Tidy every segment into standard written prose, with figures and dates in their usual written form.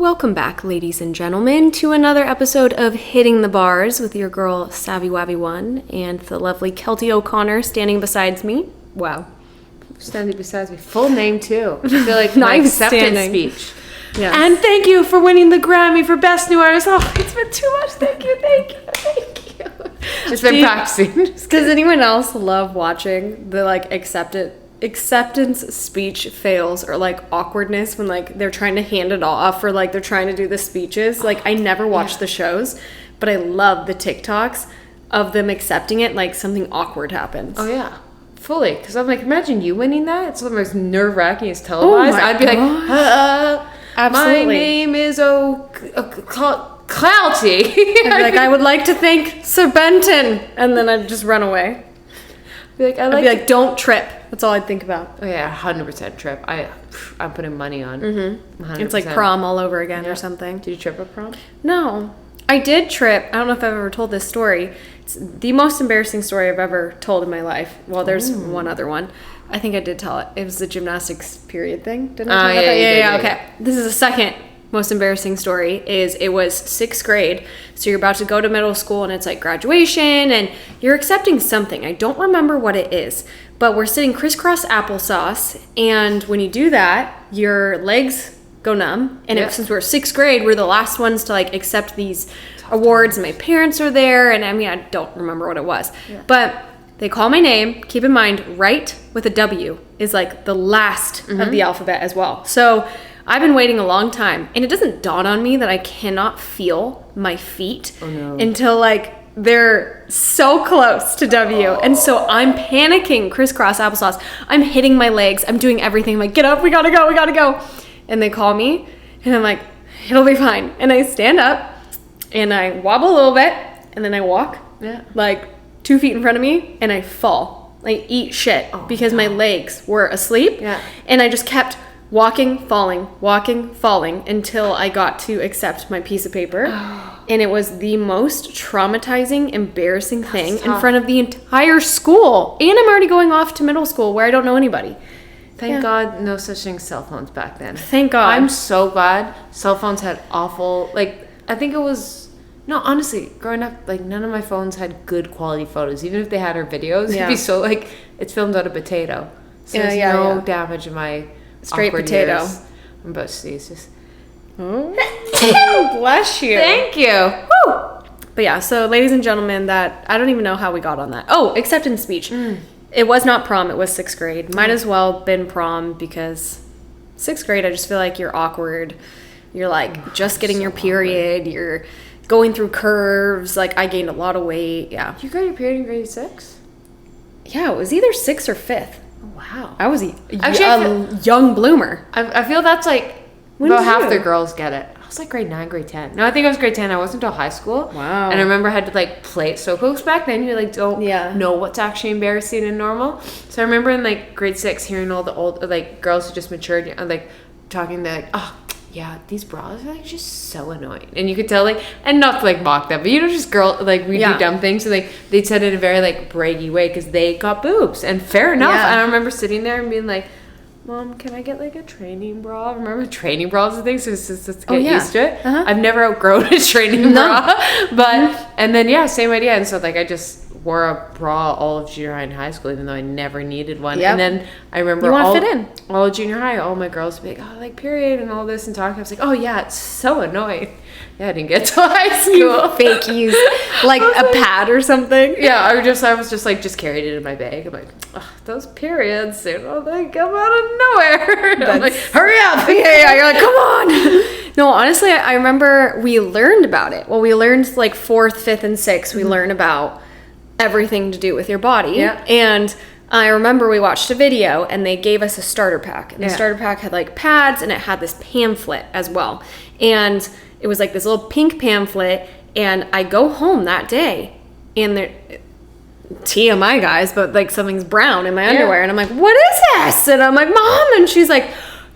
Welcome back, ladies and gentlemen, to another episode of Hitting the Bars with your girl, Savvy Wabby One, and the lovely Keltie O'Connor standing beside me. Wow. Standing beside me. Full name, too. I feel like Not my acceptance standing. speech. Yes. And thank you for winning the Grammy for Best New Artist. Oh, it's been too much. Thank you. Just been practicing. Does anyone else love watching the, acceptance speech fails or awkwardness when they're trying to hand it off or they're trying to do the speeches? I never watch the shows, but I love the TikToks of them accepting it something awkward happens. Oh yeah, fully. Because I'm imagine you winning that. It's the most nerve-wracking. It's televised. I'd be absolutely. My name is Keltie. I'd be I would like to thank Sir Benton, and then I'd just run away. I'd be don't trip. That's all I'd think about. Oh yeah, 100% trip. I'm putting money on. Mm-hmm. It's like prom all over again or something. Did you trip at prom? No. I did trip. I don't know if I've ever told this story. It's the most embarrassing story I've ever told in my life. Well, there's one other one. I think I did tell it. It was the gymnastics period thing. Didn't I tell that? Yeah. Okay. This is the second most embarrassing story. It was 6th grade. So you're about to go to middle school and it's graduation and you're accepting something. I don't remember what it is, but we're sitting crisscross applesauce. And when you do that, your legs go numb. And since we're 6th grade, we're the last ones to accept these awards. And my parents are there. And I don't remember what it was, but they call my name. Keep in mind, right with a W is the last of the alphabet as well. So I've been waiting a long time, and it doesn't dawn on me that I cannot feel my feet until they're so close to W. And so I'm panicking, crisscross applesauce. I'm hitting my legs. I'm doing everything. I'm get up, we gotta go. And they call me, and I'm it'll be fine. And I stand up, and I wobble a little bit, and then I walk 2 feet in front of me, and I fall. I eat shit because my legs were asleep. Yeah. And I just kept walking, falling until I got to accept my piece of paper. And it was the most traumatizing, embarrassing thing in front of the entire school. And I'm already going off to middle school where I don't know anybody. Thank God no such thing as cell phones back then. Thank God. I'm so glad cell phones had awful, I think it was, no, honestly, growing up, none of my phones had good quality photos. Even if they had our videos, it'd be so, it's filmed out of potato. So there's no damage in my straight potato. Years. I'm about to sneeze. Just. Bless you. Thank you. Woo. But yeah, so ladies and gentlemen, that I don't even know how we got on that. Oh, acceptance speech. It was not prom. It was 6th grade. Might as well been prom because 6th grade, I just feel you're awkward. You're just getting your period. Awkward. You're going through curves. I gained a lot of weight. Yeah. You got your period in grade 6? Yeah, it was either 6th or 5th. Wow. I was a young bloomer. I feel that's about half the girls get it. I was grade 9, grade 10. No, I think I was grade 10. I wasn't until high school. Wow. And I remember I had to play it so close back then. You don't know what's actually embarrassing and normal. So I remember in grade 6 hearing all the old girls who just matured talking yeah, these bras are just so annoying. And you could tell and not to mock them, but just girl we do dumb things. So they said it in a very braggy way because they got boobs. And fair enough. And I remember sitting there and being Mom, can I get a training bra? Remember training bras and things? So it's just to get used to it. I've never outgrown a training bra. But and then same idea. And so I just wore a bra all of junior high and high school, even though I never needed one. And then I remember all of junior high, all my girls would be period and all this and talking. I was oh yeah, it's so annoying. Yeah, I didn't get to high school. Fake use a pad or something. Yeah, I was just carried it in my bag. I'm those periods, they come out of nowhere. I'm hurry up. Yeah, you're come on. No, honestly, I remember we learned about it. Well, we learned 4th, 5th, and 6th. We learn about everything to do with your body. Yeah. And I remember we watched a video and they gave us a starter pack. And the starter pack had pads and it had this pamphlet as well. And it was this little pink pamphlet. And I go home that day and there, TMI guys, but something's brown in my underwear. And I'm what is this? And I'm Mom. And she's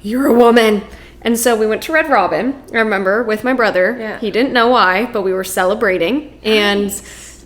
you're a woman. And so we went to Red Robin, I remember, with my brother. Yeah. He didn't know why, but we were celebrating. And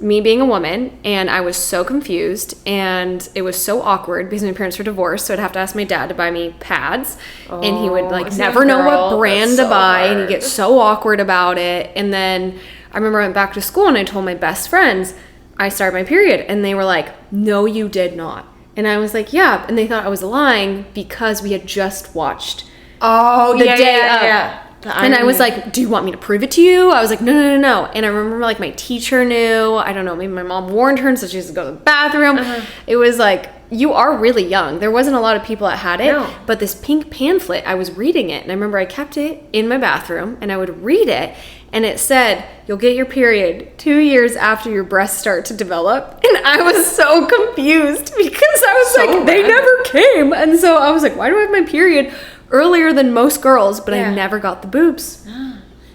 me being a woman, and I was so confused, and it was so awkward because my parents were divorced, so I'd have to ask my dad to buy me pads, and he would like never know what brand to buy, and he'd get so awkward about it. And then I remember I went back to school and I told my best friends I started my period, and they were like, no, you did not. And I was like, yeah, and they thought I was lying because we had just watched the day of. And I was like, do you want me to prove it to you? I was like, no. And I remember like my teacher knew. I don't know, maybe my mom warned her and so she used to go to the bathroom. It was like, you are really young. There wasn't a lot of people that had it. No. But this pink pamphlet, I was reading it. And I remember I kept it in my bathroom and I would read it. And it said, you'll get your period 2 years after your breasts start to develop. And I was so confused because I was like, they never came. And so I was like, why do I have my period earlier than most girls, but I never got the boobs?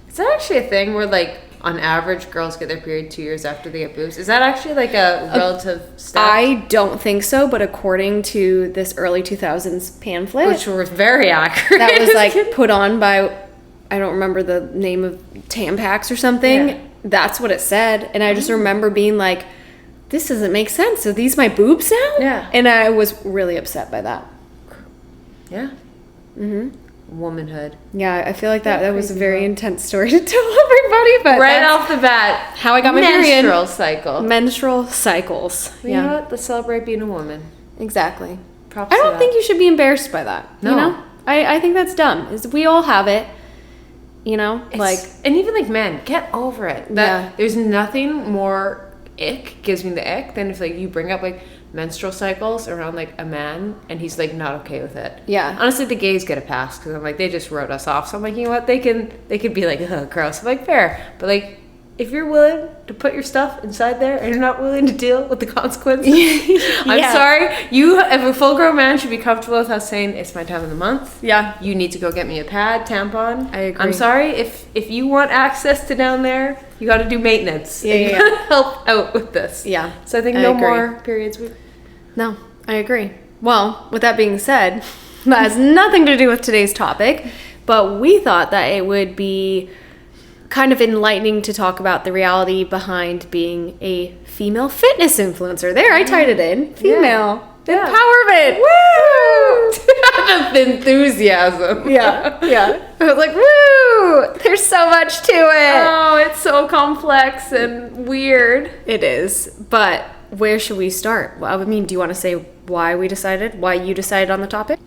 Is that actually a thing where, like, on average, girls get their period 2 years after they get boobs? Is that actually, like, a relative stat? I don't think so, but according to this early 2000s pamphlet, which was very accurate, that was, like, put on by, I don't remember the name of Tampax or something. That's what it said. And I just remember being like, this doesn't make sense. So these my boobs now? Yeah. And I was really upset by that. Yeah. Womanhood. Yeah, I feel like that was a very intense story to tell everybody, but right off the bat, how I got my period. Menstrual cycles. You know what? Let's celebrate being a woman. Exactly. Props I don't think you should be embarrassed by that. No. You know? I think that's dumb. We all have it. You know? And even like men, get over it. There's nothing more gives me the ick than if like you bring up like menstrual cycles around like a man and he's like not okay with it. Yeah. Honestly, the gays get a pass because I'm like, they just wrote us off. So I'm like, you know what? They could be like, oh, gross. I'm like, fair. But like, if you're willing to put your stuff inside there and you're not willing to deal with the consequences, I'm sorry. You, if a full grown man, should be comfortable with us saying it's my time of the month. Yeah. You need to go get me a pad, tampon. I agree. I'm sorry. If you want access to down there, you got to do maintenance. Yeah. You got to help out with this. Yeah. So I think no more periods. No, I agree. Well, with that being said, that has nothing to do with today's topic, but we thought that it would be kind of enlightening to talk about the reality behind being a female fitness influencer. There, I tied it in. Female empowerment. Woo! The enthusiasm. Yeah. I was like, woo! There's so much to it. Oh, it's so complex and weird. It is. But where should we start? Well, I mean, do you want to say why you decided on the topic?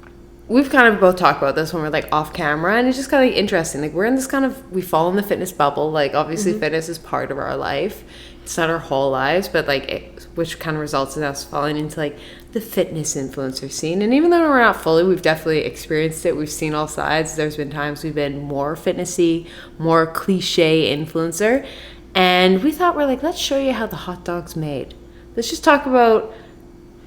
We've kind of both talked about this when we're like off camera, and it's just kind of interesting. Like, we're in this kind of, we fall in the fitness bubble. Like, obviously fitness is part of our life. It's not our whole lives, but like, which kind of results in us falling into like the fitness influencer scene. And even though we're not fully, we've definitely experienced it. We've seen all sides. There's been times we've been more fitnessy, more cliche influencer. And we thought, we're like, let's show you how the hot dog's made. Let's just talk about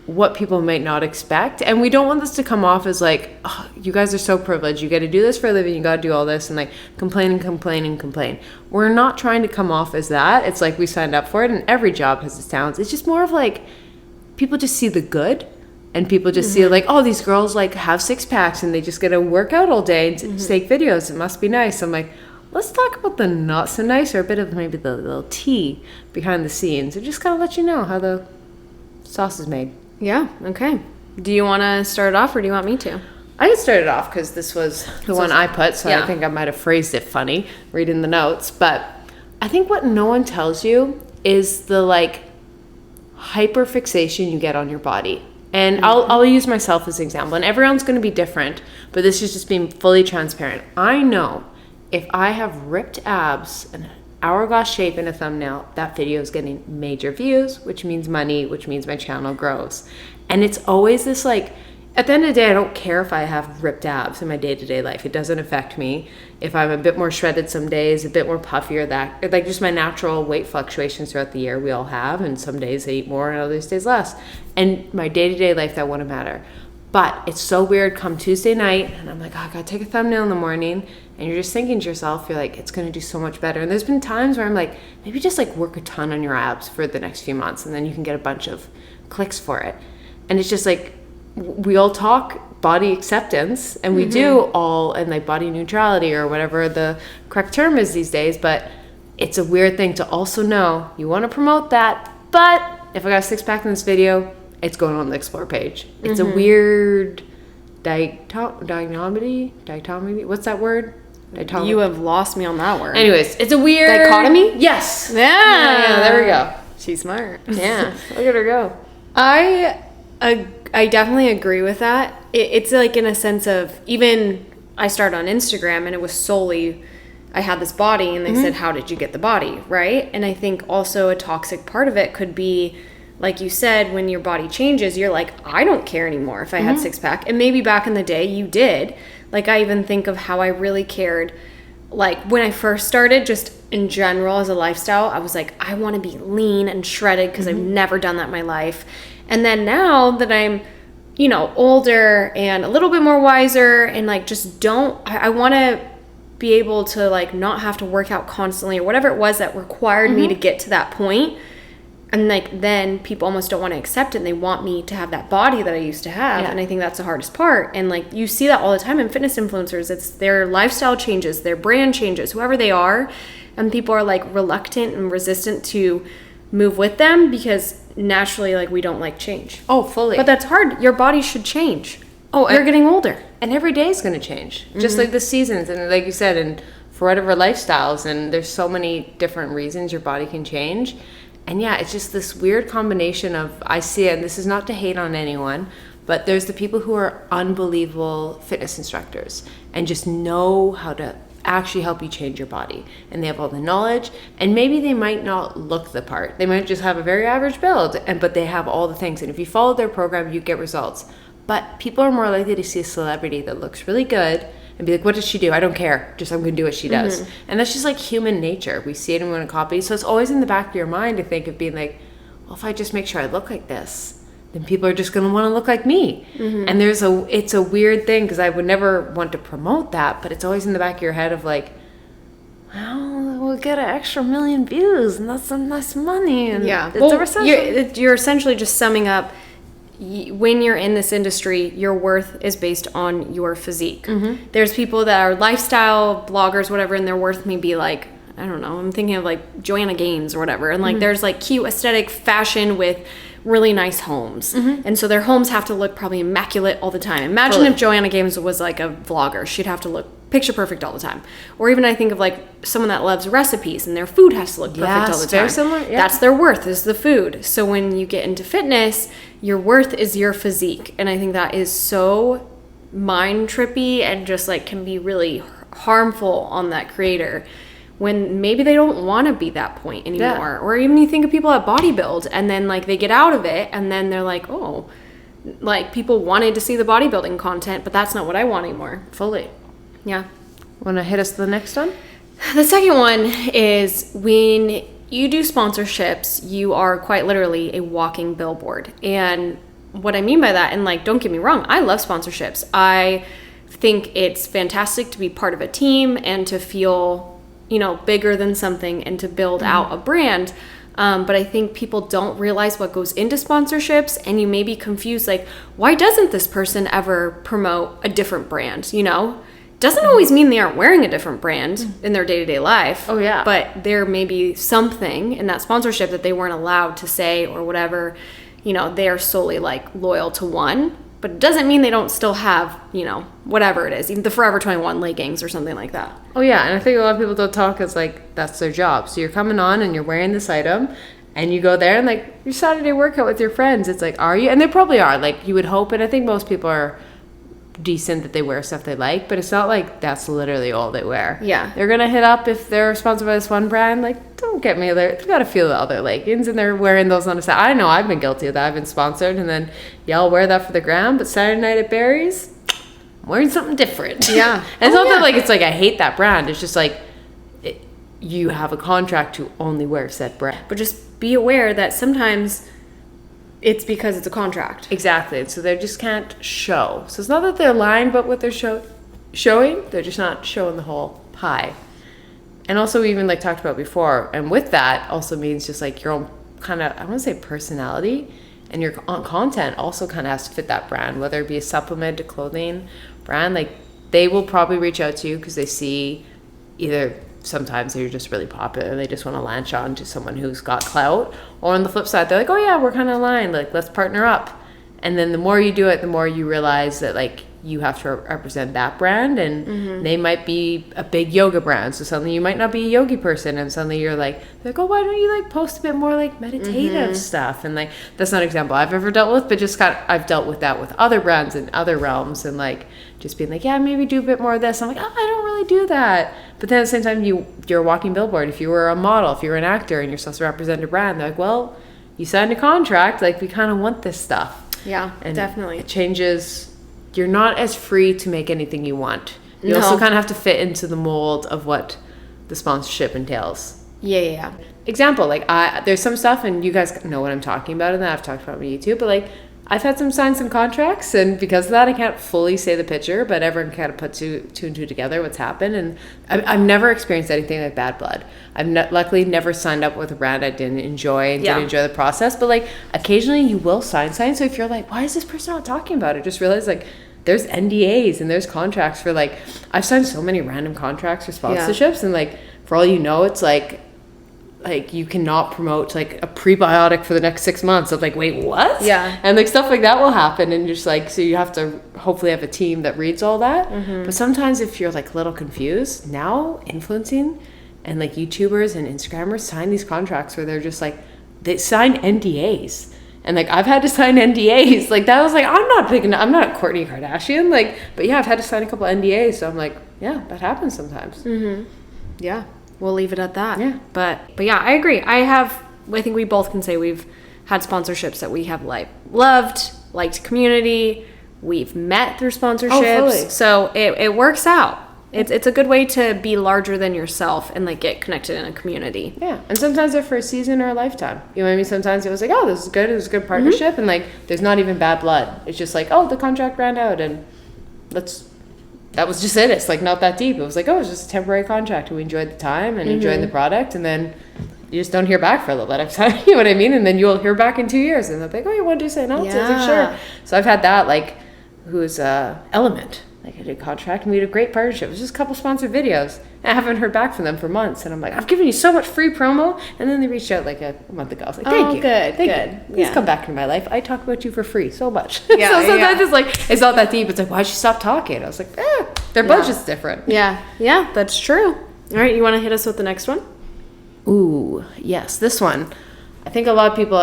what people might not expect. And we don't want this to come off as like, oh, you guys are so privileged. You got to do this for a living. You got to do all this and like complain. We're not trying to come off as that. It's like we signed up for it, and every job has its talents. It's just more of like people just see the good, and people just see like, oh, these girls like have 6-packs and they just get to work out all day and take videos. It must be nice. I'm like, let's talk about the not so nice, or a bit of maybe the little tea behind the scenes, and just kind of let you know how the sauce is made. Yeah, okay. Do you want to start it off, or do you want me to? I can start it off because this was the one I put, so I think I might have phrased it funny reading the notes. But I think what no one tells you is the like hyper fixation you get on your body. And I'll use myself as an example, and everyone's going to be different, but this is just being fully transparent. I know if I have ripped abs and hourglass shape in a thumbnail, that video is getting major views, which means money, which means my channel grows. And it's always this like, at the end of the day, I don't care if I have ripped abs in my day-to-day life. It doesn't affect me. If I'm a bit more shredded some days, a bit more puffier, that like just my natural weight fluctuations throughout the year we all have, and some days I eat more and other days less. And my day-to-day life, that wouldn't matter. But it's so weird come Tuesday night, and I'm like, oh, I gotta take a thumbnail in the morning, and you're just thinking to yourself, you're like, it's gonna do so much better. And there's been times where I'm like, maybe just like work a ton on your abs for the next few months, and then you can get a bunch of clicks for it. And it's just like, we all talk body acceptance, and we do all, and like body neutrality or whatever the correct term is these days, but it's a weird thing to also know you want to promote that, but if I got a six-pack in this video, it's going on the Explore page. It's a weird dichotomy. What's that word? Dichotomy. You have lost me on that word. Anyways, it's a weird... Dichotomy? Yes. Yeah, there we go. She's smart. Yeah, look at her go. I definitely agree with that. It's like in a sense of, even I started on Instagram and it was solely, I had this body and they said, how did you get the body, right? And I think also a toxic part of it could be, like you said, when your body changes, you're like, I don't care anymore if I had six pack. And maybe back in the day you did. Like, I even think of how I really cared. Like, when I first started, just in general as a lifestyle, I was like, I want to be lean and shredded because I've never done that in my life. And then now that I'm, older and a little bit more wiser and like just I want to be able to like not have to work out constantly or whatever it was that required me to get to that point. And like then people almost don't want to accept it and they want me to have that body that I used to have. Yeah. And I think that's the hardest part. And like you see that all the time in fitness influencers. It's their lifestyle changes, their brand changes, whoever they are. And people are like reluctant and resistant to move with them because naturally like we don't like change. Oh, fully. But that's hard. Your body should change. Oh, you're getting older. And every day is going to change. Just like the seasons. And like you said, and for whatever lifestyles. And there's so many different reasons your body can change. And yeah, it's just this weird combination of, I see it, and this is not to hate on anyone, but there's the people who are unbelievable fitness instructors and just know how to actually help you change your body. And they have all the knowledge, and maybe they might not look the part. They might just have a very average build, but they have all the things. And if you follow their program, you get results. But people are more likely to see a celebrity that looks really good and be like, what does she do? I don't care. Just I'm going to do what she does. And that's just like human nature. We see it and we want to copy. So it's always in the back of your mind to think of being like, well, if I just make sure I look like this, then people are just going to want to look like me. And it's a weird thing because I would never want to promote that, but it's always in the back of your head of like, well, we'll get an extra 1 million views and that's some nice money. And yeah. You're essentially just summing up, when you're in this industry, your worth is based on your physique. There's people that are lifestyle bloggers, whatever, and their worth may be like, I don't know, I'm thinking of like Joanna Gaines or whatever. And like there's like cute aesthetic fashion with really nice homes. And so their homes have to look probably immaculate all the time. Imagine if Joanna Gaines was like a vlogger. She'd have to look picture perfect all the time. Or even I think of like someone that loves recipes and their food has to look perfect all the time. Very similar. Yeah. That's their worth, is the food. So when you get into fitness, your worth is your physique. And I think that is so mind trippy and just like can be really harmful on that creator when maybe they don't want to be that point anymore. Or even you think of people at bodybuild and then like they get out of it and then they're like, oh, like people wanted to see the bodybuilding content, but that's not what I want anymore. Fully. Yeah. Want to hit us to the next one? The second one is when you do sponsorships, you are quite literally a walking billboard. And what I mean by that, and like, don't get me wrong, I love sponsorships. I think it's fantastic to be part of a team and to feel, bigger than something and to build out a brand. But I think people don't realize what goes into sponsorships, and you may be confused, like, why doesn't this person ever promote a different brand, Doesn't always mean they aren't wearing a different brand in their day-to-day life. Oh, yeah. But there may be something in that sponsorship that they weren't allowed to say or whatever. They are solely, like, loyal to one. But it doesn't mean they don't still have, whatever it is. Even the Forever 21 leggings or something like that. Oh, yeah. And I think a lot of people don't talk as, like, that's their job. So you're coming on and you're wearing this item. And you go there and, like, your Saturday workout with your friends. It's like, are you? And they probably are. Like, you would hope. And I think most people are decent that they wear stuff they like, but it's not like that's literally all they wear. Yeah. They're gonna hit up if they're sponsored by this one brand, like, don't get me there. You gotta feel the other leggings, and they're wearing those on the side. I know I've been guilty of that. I've been sponsored, and then I'll wear that for the gram, but Saturday night at Barry's, I'm wearing something different. Yeah. And it's not that like it's like I hate that brand. It's just like you have a contract to only wear said brand. But just be aware that sometimes it's because it's a contract. Exactly. So they just can't show. So it's not that they're lying about what they're showing. They're just not showing the whole pie. And also we even like talked about before. And with that also means just like your own kind of, I want to say personality. And your content also kind of has to fit that brand. Whether it be a supplement, a clothing brand. Like they will probably reach out to you because they see either sometimes they're just really popular. They just want to latch on to someone who's got clout. Or on the flip side, they're like, oh yeah, we're kind of aligned. Like, let's partner up. And then the more you do it, the more you realize that like you have to represent that brand, and they might be a big yoga brand. So suddenly you might not be a yogi person, and suddenly you're like, oh, why don't you like post a bit more like meditative stuff? And like, that's not an example I've ever dealt with, but just I've dealt with that with other brands in other realms, and like just being like, yeah, maybe do a bit more of this. I'm like, oh, I don't really do that. But then at the same time, you're a walking billboard. If you were a model, if you were an actor, and you're supposed to represent a brand, they're like, well, you signed a contract. Like, we kind of want this stuff. Yeah, and definitely. It changes. You're not as free to make anything you want. You also kind of have to fit into the mold of what the sponsorship entails. Yeah. Example, like there's some stuff, and you guys know what I'm talking about, and that I've talked about on YouTube, but like I've had sign some contracts, and because of that, I can't fully say the picture, but everyone kind of put two and two together what's happened, and I've never experienced anything like bad blood. I've luckily never signed up with a brand I didn't enjoy and didn't enjoy the process, but like occasionally you will sign. So if you're like, why is this person not talking about it? Just realize like there's NDAs and there's contracts for like, I've signed so many random contracts for sponsorships, and like for all you know, it's like you cannot promote like a prebiotic for the next 6 months. Of like, wait, what? Yeah. And like stuff like that will happen, and you're just like, so you have to hopefully have a team that reads all that. But sometimes if you're like a little confused, now influencing and like YouTubers and Instagrammers sign these contracts where they're just like, they sign NDAs. And like I've had to sign NDAs. Like that was like, I'm not Kourtney Kardashian. Like, but yeah, I've had to sign a couple NDAs. So I'm like, yeah, that happens sometimes. Yeah. We'll leave it at that. Yeah. But yeah, I agree. I think we both can say we've had sponsorships that we have loved, liked community. We've met through sponsorships. Oh, fully. So it works out. It's a good way to be larger than yourself and like get connected in a community. Yeah. And sometimes they're for a season or a lifetime. You know what I mean? Sometimes it was like, oh, this is good. It was a good partnership. And like, there's not even bad blood. It's just like, oh, the contract ran out, and that was just it. It's like not that deep. It was like, oh, it's just a temporary contract. We enjoyed the time and enjoyed the product, and then you just don't hear back for a little bit of time. You know what I mean? And then you'll hear back in 2 years, and they'll be like, oh, you want to do something else? I was like, sure. So I've had that, like, who's Element. Like, I did a contract, and we had a great partnership. It was just a couple sponsored videos. And I haven't heard back from them for months, and I'm like, I've given you so much free promo. And then they reached out like a month ago. I was like, thank you. Thank you. Please come back into my life. I talk about you for free so much. Yeah, so sometimes it's like, it's not that deep. It's like, why'd you stop talking? I was like, their budget's different. Yeah, that's true. All right, you want to hit us with the next one? Ooh, yes, this one. I think a lot of people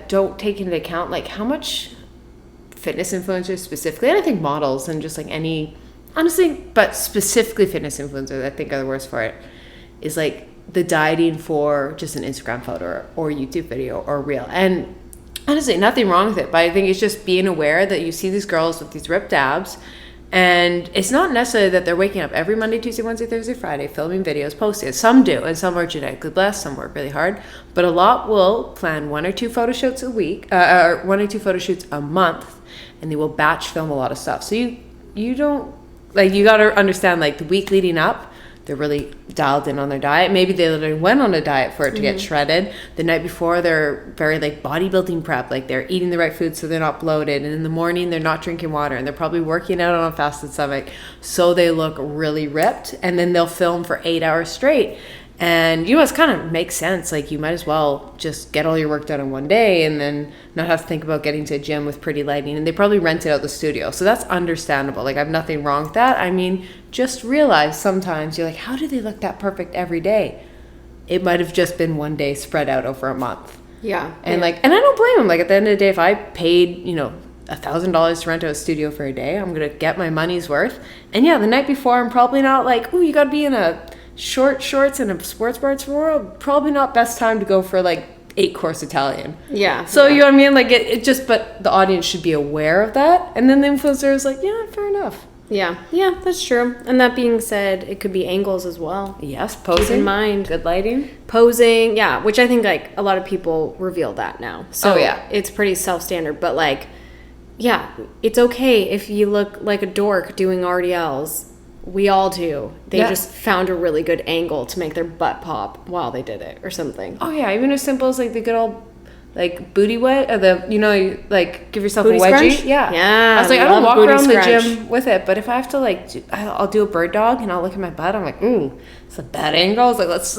don't take into account like how much fitness influencers specifically, and I think models and just like any, honestly, but specifically fitness influencers, I think are the worst for it, is like the dieting for just an Instagram photo or YouTube video or reel. And honestly, nothing wrong with it, but I think it's just being aware that you see these girls with these ripped abs, and it's not necessarily that they're waking up every Monday, Tuesday, Wednesday, Thursday, Friday, filming videos, posting it. Some do, and some are genetically blessed, some work really hard, but a lot will plan 1 or 2 photo shoots a week, or 1 or 2 photo shoots a month, and they will batch film a lot of stuff. So you don't, like, you got to understand, like, the week leading up, they're really dialed in on their diet. Maybe they literally went on a diet for it to get shredded. The night before, they're very like bodybuilding prep. Like they're eating the right food so they're not bloated. And in the morning, they're not drinking water. And they're probably working out on a fasted stomach. So they look really ripped. And then they'll film for 8 hours straight. And, you know, it's kind of makes sense. Like, you might as well just get all your work done in one day and then not have to think about getting to a gym with pretty lighting. And they probably rented out the studio. So that's understandable. Like, I have nothing wrong with that. I mean, just realize sometimes you're like, how do they look that perfect every day? It might have just been one day spread out over a month. Yeah. And, like, and I don't blame them. Like, at the end of the day, if I paid, you know, $1,000 to rent out a studio for a day, I'm going to get my money's worth. And, yeah, the night before, I'm probably not like, ooh, you got to be in a shorts and a sports bar tomorrow. Probably not best time to go for like 8-course Italian. Yeah. So you know what I mean? Like it just, but the audience should be aware of that. And then the influencer is like, yeah, fair enough. Yeah, that's true. And that being said, it could be angles as well. Yes, posing. Keep in mind. Good lighting. Posing, yeah, which I think like a lot of people reveal that now. So yeah, it's pretty self-standard. But like, yeah, it's okay if you look like a dork doing RDLs. We all do. They just found a really good angle to make their butt pop while they did it or something. Oh yeah, even as simple as like the good old like booty wet, or you like give yourself booty a wedgie. Scrunch? Yeah. I was like, I don't walk around the gym with it, but if I have to like, I'll do a bird dog and I'll look at my butt. I'm like, ooh, it's a bad angle. I was like, let's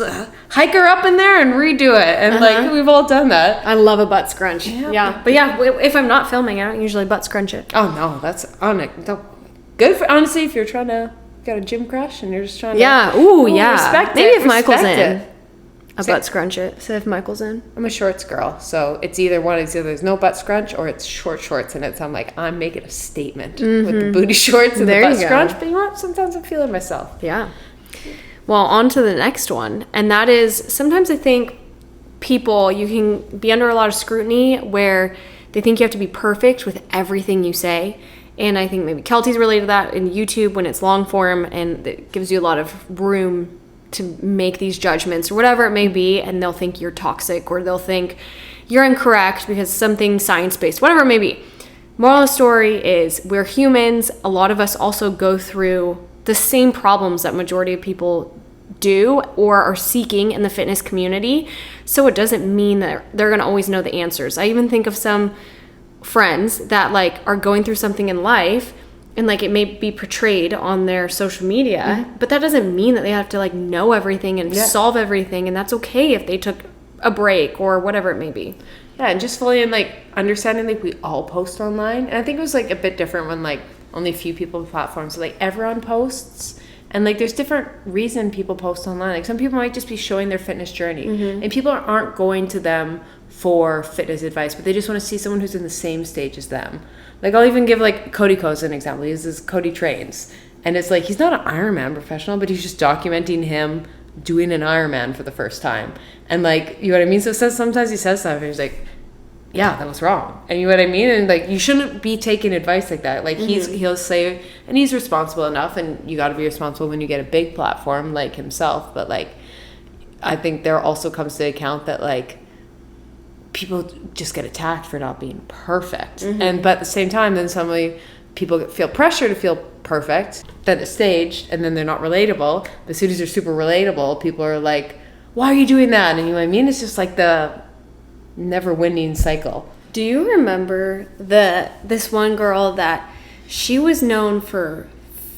hike her up in there and redo it. And like, we've all done that. I love a butt scrunch. Yeah. But yeah, if I'm not filming, I don't usually butt scrunch it. Oh no, that's good for, honestly, if you're trying to got a gym crush and you're just trying to respect maybe if Michael's in a butt scrunch it. So if Michael's in, I'm a shorts girl, so it's either there's no butt scrunch or it's short shorts, and I'm like, I'm making a statement with the booty shorts and the butt scrunch. But you know what? Sometimes I'm feeling myself. Yeah. Well, on to the next one, and that is sometimes I think people, you can be under a lot of scrutiny where they think you have to be perfect with everything you say. And I think maybe Keltie's related to that in YouTube when it's long form, and it gives you a lot of room to make these judgments or whatever it may be, and they'll think you're toxic or they'll think you're incorrect because something science-based, whatever it may be. Moral of the story is we're humans. A lot of us also go through the same problems that majority of people do or are seeking in the fitness community. So it doesn't mean that they're going to always know the answers. I even think of some friends that like are going through something in life and like it may be portrayed on their social media, but that doesn't mean that they have to like know everything and solve everything, and that's okay if they took a break or whatever it may be. Yeah, and just fully in like understanding like we all post online. And I think it was like a bit different when like only a few people on platforms, so like everyone posts, and like there's different reason people post online. Like some people might just be showing their fitness journey, and people aren't going to them for fitness advice, but they just want to see someone who's in the same stage as them. Like I'll even give like Cody Co as an example. Cody trains, and it's like he's not an Ironman professional, but he's just documenting him doing an Ironman for the first time. And like, you know what I mean? So sometimes he says stuff and he's like, yeah, that was wrong. And you know what I mean? And like, you shouldn't be taking advice like that. Like he'll say, and he's responsible enough, and you got to be responsible when you get a big platform like himself. But like, I think there also comes to account that like people just get attacked for not being perfect. But at the same time, then people feel pressure to feel perfect, then it's staged, and then they're not relatable. But as soon as they're super relatable, people are like, why are you doing that? And you know what I mean? It's just like the never winning cycle. Do you remember this one girl that she was known for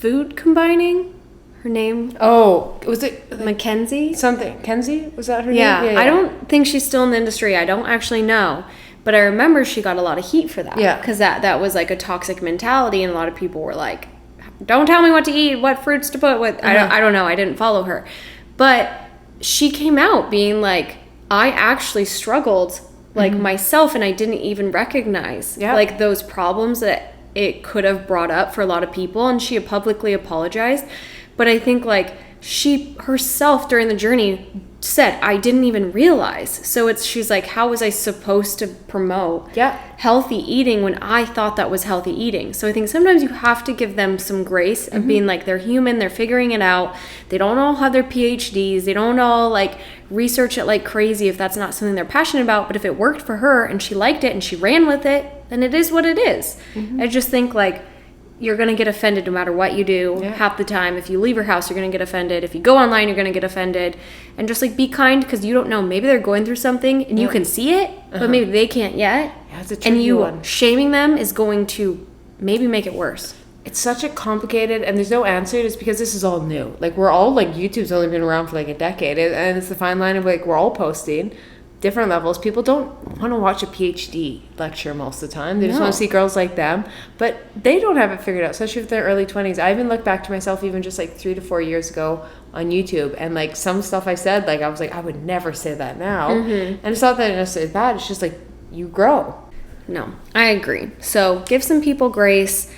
food combining? Her name? Oh, was it Mackenzie? Something. Kenzie? Was that her name? Yeah, I don't think she's still in the industry. I don't actually know. But I remember she got a lot of heat for that. Yeah. Because that was like a toxic mentality, and a lot of people were like, don't tell me what to eat, what fruits to put with. I don't know. I didn't follow her. But she came out being like, I actually struggled like myself, and I didn't even recognize like those problems that it could have brought up for a lot of people, and she publicly apologized. But I think like she herself during the journey said, I didn't even realize. So she's like, how was I supposed to promote healthy eating when I thought that was healthy eating? So I think sometimes you have to give them some grace of being like, they're human, they're figuring it out. They don't all have their PhDs. They don't all like research it like crazy if that's not something they're passionate about. But if it worked for her and she liked it and she ran with it, then it is what it is. I just think like, you're going to get offended no matter what you do half the time. If you leave your house, you're going to get offended. If you go online, you're going to get offended. And just like be kind, because you don't know. Maybe they're going through something and you can see it, but maybe they can't yet. Yeah, it's a tricky one. Shaming them is going to maybe make it worse. It's such a complicated, and there's no answer. It's because this is all new. Like we're all like, YouTube's only been around for like a decade, and it's the fine line of like we're all posting different levels. People don't want to watch a PhD lecture most of the time. They just want to see girls like them, but they don't have it figured out, especially if they're early 20s. I even look back to myself even just like 3 to 4 years ago on YouTube, and like some stuff I said, like I was like, I would never say that now. And it's not that it's necessarily bad, it's just like you grow. No, I agree. So give some people grace.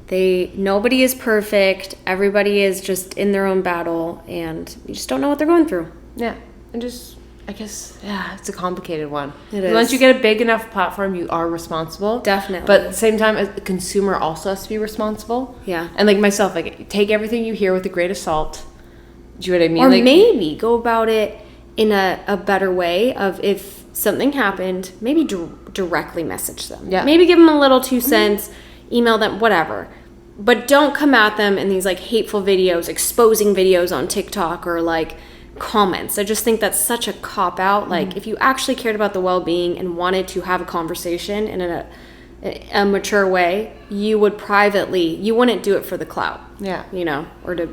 Nobody is perfect. Everybody is just in their own battle, and you just don't know what they're going through. Yeah. And just, I guess, it's a complicated one. It is. Once you get a big enough platform, you are responsible. Definitely. But at the same time, a consumer also has to be responsible. Yeah. And like myself, like take everything you hear with a grain of salt. Do you know what I mean? Or like, maybe go about it in a better way of if something happened, maybe directly message them. Yeah. Maybe give them a little 2 cents, email them, whatever. But don't come at them in these like hateful videos, exposing videos on TikTok, or like comments. I just think that's such a cop out. Like if you actually cared about the well-being and wanted to have a conversation in a mature way, you would you wouldn't do it for the clout. Yeah. You know, or to,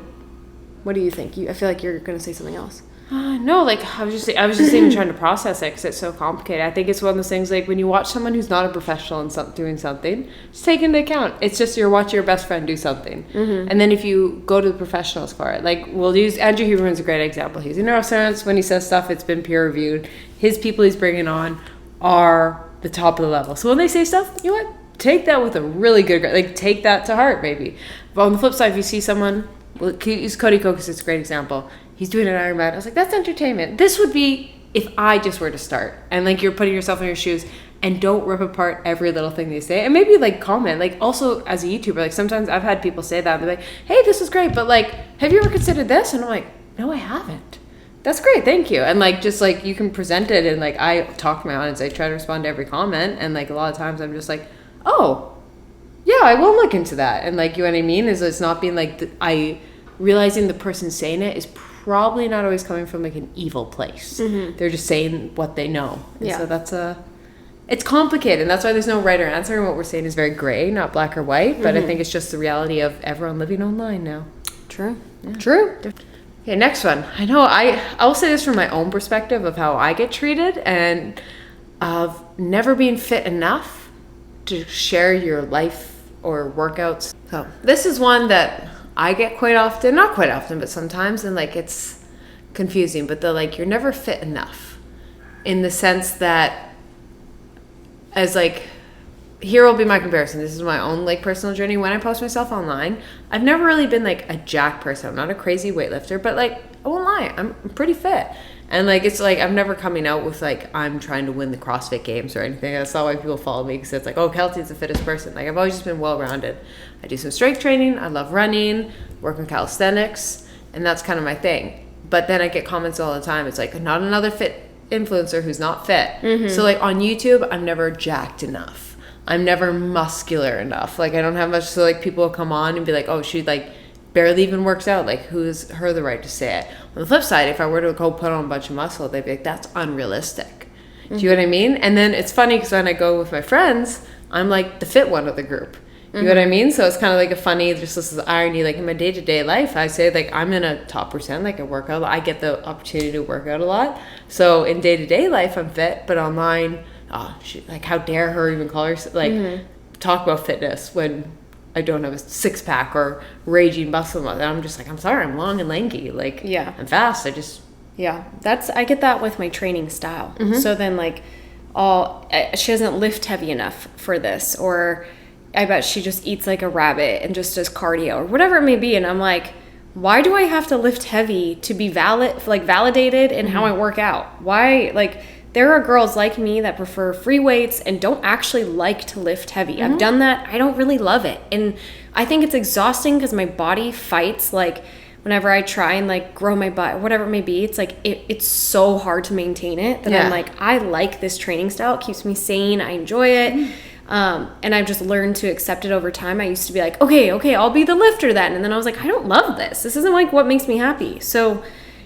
what do you think? I feel like you're going to say something else. No, like I was just even trying to process it because it's so complicated. I think it's one of those things like when you watch someone who's not a professional in doing something, just take into account it's just you're watching your best friend do something, and then if you go to the professionals for it, like we'll use Andrew Huberman's a great example. He's a neuroscientist. When he says stuff, it's been peer reviewed. His people he's bringing on are the top of the level. So when they say stuff, you know what? Take that with a really good, like take that to heart, maybe. But on the flip side, if you see someone, use Cody Kokos, it's a great example. He's doing an Ironman. I was like, that's entertainment. This would be if I just were to start. And like you're putting yourself in your shoes and don't rip apart every little thing they say. And maybe like comment. Like also as a YouTuber, like sometimes I've had people say that and they're like, hey, this is great, but like, have you ever considered this? And I'm like, no, I haven't. That's great, thank you. And like just like you can present it and like I talk to my audience, I try to respond to every comment, and like a lot of times I'm just like, oh, yeah, I will look into that. And like, you know what I mean? Is it's not being like realizing the person saying it is probably not always coming from like an evil place. They're just saying what they know. And so that's it's complicated, and that's why there's no right or answer, and what we're saying is very gray, not black or white. But I think it's just the reality of everyone living online now. True. Yeah. True. Okay, next one. I know I'll say this from my own perspective of how I get treated, and of never being fit enough to share your life or workouts. So this is one that I get quite often, not quite often, but sometimes, and like it's confusing, but they're like, you're never fit enough, in the sense that, as like, here will be my comparison. This is my own like personal journey. When I post myself online, I've never really been like a jack person. I'm not a crazy weightlifter, but like, I won't lie, I'm pretty fit. And like, it's like, I'm never coming out with like, I'm trying to win the CrossFit games or anything. That's not why people follow me, because it's like, oh, Keltie's the fittest person. Like, I've always just been well-rounded. I do some strength training. I love running, work on calisthenics, and that's kind of my thing. But then I get comments all the time. It's like, not another fit influencer who's not fit. So like on YouTube, I'm never jacked enough. I'm never muscular enough. Like I don't have much. So like people will come on and be like, oh, she like barely even works out. Like who's her the right to say it? On the flip side, if I were to go put on a bunch of muscle, they'd be like, that's unrealistic. Do you know what I mean? And then it's funny because when I go with my friends, I'm like the fit one of the group. You know what I mean? So it's kind of like a funny, just this is irony. Like in my day-to-day life, I say like I'm in a top percent, like I work out. I get the opportunity to work out a lot. So in day-to-day life, I'm fit, but online, oh, like how dare her even call her, like talk about fitness when I don't have a six-pack or raging muscle. And I'm just like, I'm sorry, I'm long and lanky. Like, I'm fast. I get that with my training style. So then like, she doesn't lift heavy enough for this, or I bet she just eats like a rabbit and just does cardio or whatever it may be. And I'm like, why do I have to lift heavy to be validated in how I work out? Why, like, there are girls like me that prefer free weights and don't actually like to lift heavy. I've done that. I don't really love it. And I think it's exhausting because my body fights, like, whenever I try and like grow my butt, whatever it may be, it's like, it's so hard to maintain it that I'm like, I like this training style. It keeps me sane. I enjoy it. And I've just learned to accept it over time. I used to be like, okay, I'll be the lifter then. And then I was like, I don't love this. This isn't like what makes me happy. So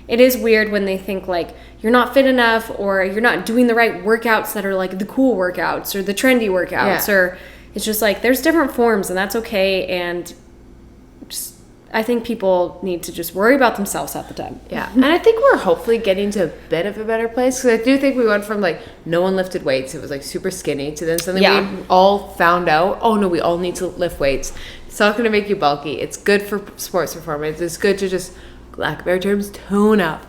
it is weird when they think like you're not fit enough, or you're not doing the right workouts that are like the cool workouts or the trendy workouts, or it's just like, there's different forms and that's okay. And just, I think people need to just worry about themselves at the time. Yeah. And I think we're hopefully getting to a bit of a better place, because I do think we went from like no one lifted weights, it was like super skinny, to then something we all found out, oh no, we all need to lift weights. It's not going to make you bulky. It's good for sports performance. It's good to just, lack of better terms, tone up.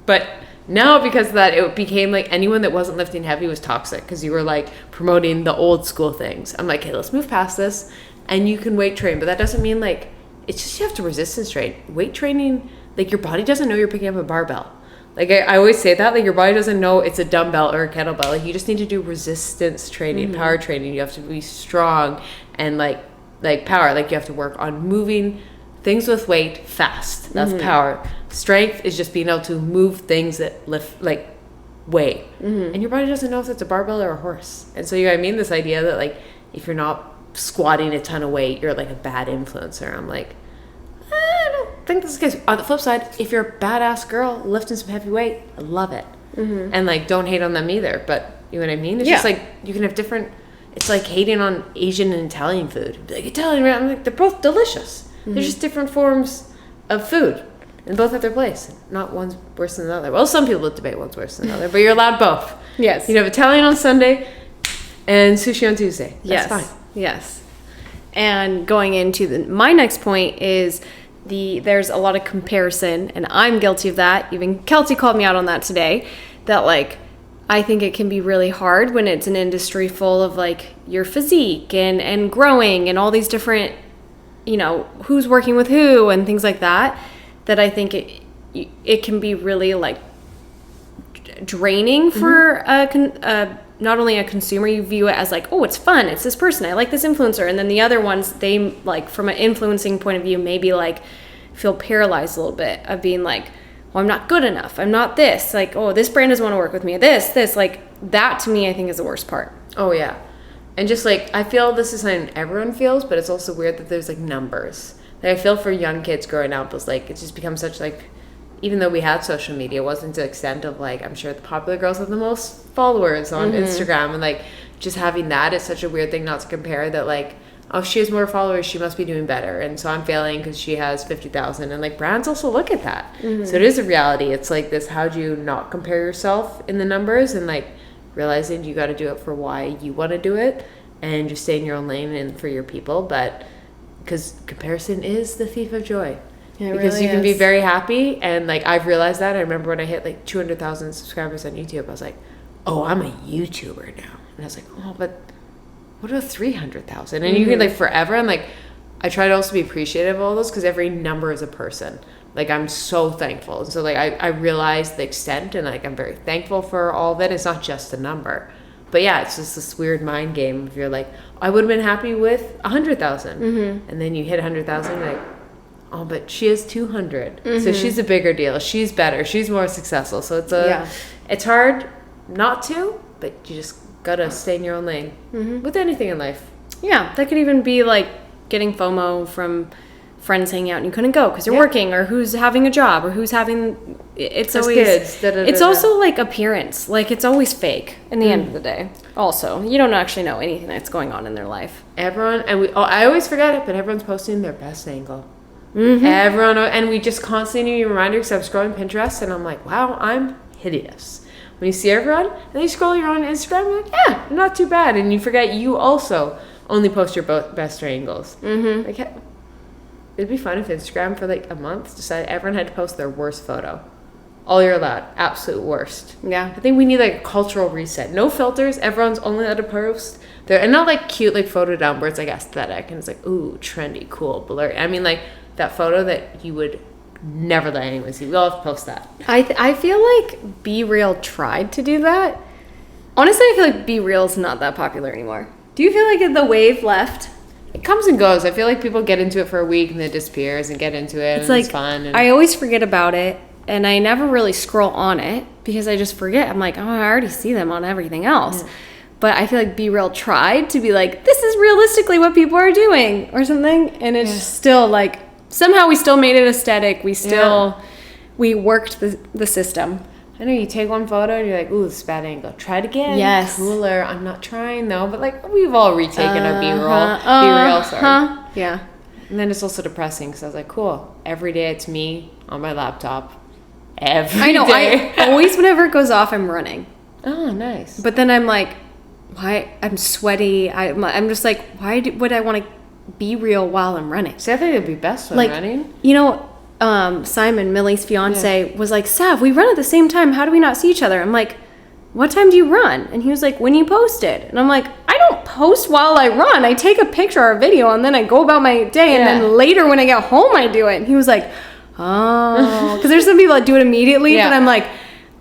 But now because of that, it became like anyone that wasn't lifting heavy was toxic, because you were like promoting the old school things. I'm like, hey, let's move past this, and you can weight train, but that doesn't mean like, it's just you have to resistance train. Weight training, like your body doesn't know you're picking up a barbell. Like I always say that, like your body doesn't know it's a dumbbell or a kettlebell. Like you just need to do resistance training, power training. You have to be strong and like power. Like you have to work on moving things with weight fast. That's power. Strength is just being able to move things that lift, like weigh. And your body doesn't know if it's a barbell or a horse. And so you know what I mean? This idea that like if you're not squatting a ton of weight, you're like a bad influencer. I'm like, think this is the case. On the flip side, if you're a badass girl lifting some heavy weight, I love it. Mm-hmm. And like, don't hate on them either. But you know what I mean? It's just like, you can have different. It's like hating on Asian and Italian food. Like, Italian, I'm like, they're both delicious. Mm-hmm. They're just different forms of food. And both have their place. Not one's worse than the other. Well, some people would debate one's worse than the other, but you're allowed both. Yes. You can have Italian on Sunday and sushi on Tuesday. That's fine. Yes. And going into my next point is there's a lot of comparison, and I'm guilty of that. Even Keltie called me out on that today, that like, I think it can be really hard when it's an industry full of like your physique and growing and all these different, you know, who's working with who and things like that, that I think it can be really like draining for not only a consumer. You view it as like, oh, it's fun, it's this person, I like this influencer, and then the other ones, they like, from an influencing point of view, maybe like feel paralyzed a little bit of being like, well, I'm not good enough, I'm not this, like, oh, this brand doesn't want to work with me, this like, that to me I think is the worst part. Oh yeah. And just like, I feel this is something everyone feels, but it's also weird that there's like numbers. Like, I feel for young kids growing up, it's like, it's just become such like, even though we had social media, it wasn't to the extent of like, I'm sure the popular girls have the most followers on Instagram, and like, just having that is such a weird thing not to compare, that like, oh, she has more followers, she must be doing better, and so I'm failing because she has 50,000, and like, brands also look at that. So it is a reality. It's like this, how do you not compare yourself in the numbers, and like realizing you got to do it for why you want to do it, and just stay in your own lane and for your people. But because comparison is the thief of joy. Yeah, because really you can be very happy, and like, I've realized that. I remember when I hit like 200,000 subscribers on YouTube, I was like, oh, I'm a YouTuber now, and I was like, oh, but what about 300,000? And you can like forever. And like, I try to also be appreciative of all those, because every number is a person. Like, I'm so thankful. And so like, I realize the extent, and like, I'm very thankful for all of it. It's not just a number. But yeah, it's just this weird mind game. If you're like, I would have been happy with 100,000. And then you hit 100,000, like, oh, but she has 200. So she's a bigger deal. She's better. She's more successful. So it's hard not to, but you just gotta stay in your own lane with anything in life. Yeah, that could even be like getting FOMO from friends hanging out and you couldn't go because you're working, or who's having a job, or who's having. It's always kids. It's also like appearance. Like, it's always fake in the end of the day. Also, you don't actually know anything that's going on in their life. Everyone, and I always forget it, but everyone's posting their best angle. Everyone, and we just constantly need a reminder, because I'm scrolling Pinterest and I'm like, wow, I'm hideous. When you see everyone, and then you scroll your own Instagram, you're like, yeah, not too bad. And you forget you also only post your best angles. Like, it'd be fun if Instagram for like a month decided everyone had to post their worst photo. All you're allowed. Absolute worst. Yeah. I think we need like a cultural reset. No filters. Everyone's only allowed to post their, and not like cute like photo dump where it's like aesthetic and it's like, ooh, trendy, cool, blurry. I mean, like that photo that you would never let anyone see. We all have to post that. I feel like Be Real tried to do that. Honestly, I feel like Be Real is not that popular anymore. Do you feel like the wave left? It comes and goes. I feel like people get into it for a week and then it disappears, and get into it, and it's fun. And I always forget about it, and I never really scroll on it because I just forget. I'm like, oh, I already see them on everything else. But I feel like Be Real tried to be like, this is realistically what people are doing or something, and it's still like, somehow we still made it aesthetic. We still we worked the system. I know, you take one photo and you're like, ooh, this is a bad angle. Try it again. Yes. Cooler. I'm not trying though, but like, we've all retaken our B-roll. Sorry. Yeah. And then it's also depressing because I was like, cool. Every day it's me on my laptop. Every day. I always, whenever it goes off, I'm running. Oh, nice. But then I'm like, why? I'm sweaty. I'm just like, why would I want to be real while I'm running? See, I think it'd be best when running. You know, Simon, Millie's fiance, was like, Sav, we run at the same time. How do we not see each other? I'm like, what time do you run? And he was like, when you posted. And I'm like, I don't post while I run. I take a picture or a video and then I go about my day. And then later when I get home, I do it. And he was like, oh. Because there's some people that do it immediately. But I'm like,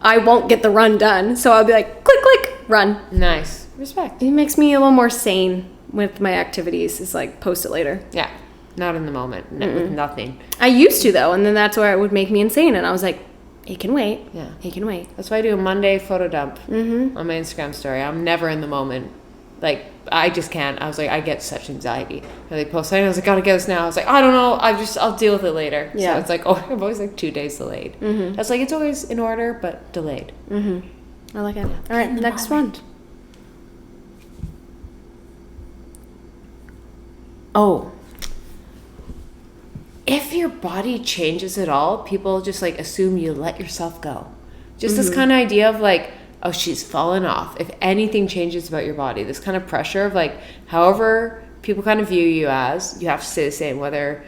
I won't get the run done. So I'll be like, click, click, run. Nice. Respect. It makes me a little more sane with my activities. It's like, post it later. Yeah. Not in the moment. With nothing. I used to, though. And then that's where it would make me insane. And I was like, it can wait. Yeah. It can wait. That's why I do a Monday photo dump on my Instagram story. I'm never in the moment. Like, I just can't. I was like, I get such anxiety. And they post something, I was like, gotta get this now. I was like, I don't know. I'll deal with it later. Yeah. So it's like, oh, I'm always like 2 days delayed. That's like, it's always in order, but delayed. I like it. All right, next one. Oh. If your body changes at all, people just like assume you let yourself go. Just this kind of idea of like, oh, she's fallen off. If anything changes about your body, this kind of pressure of like, however people kind of view you as, you have to stay the same, whether,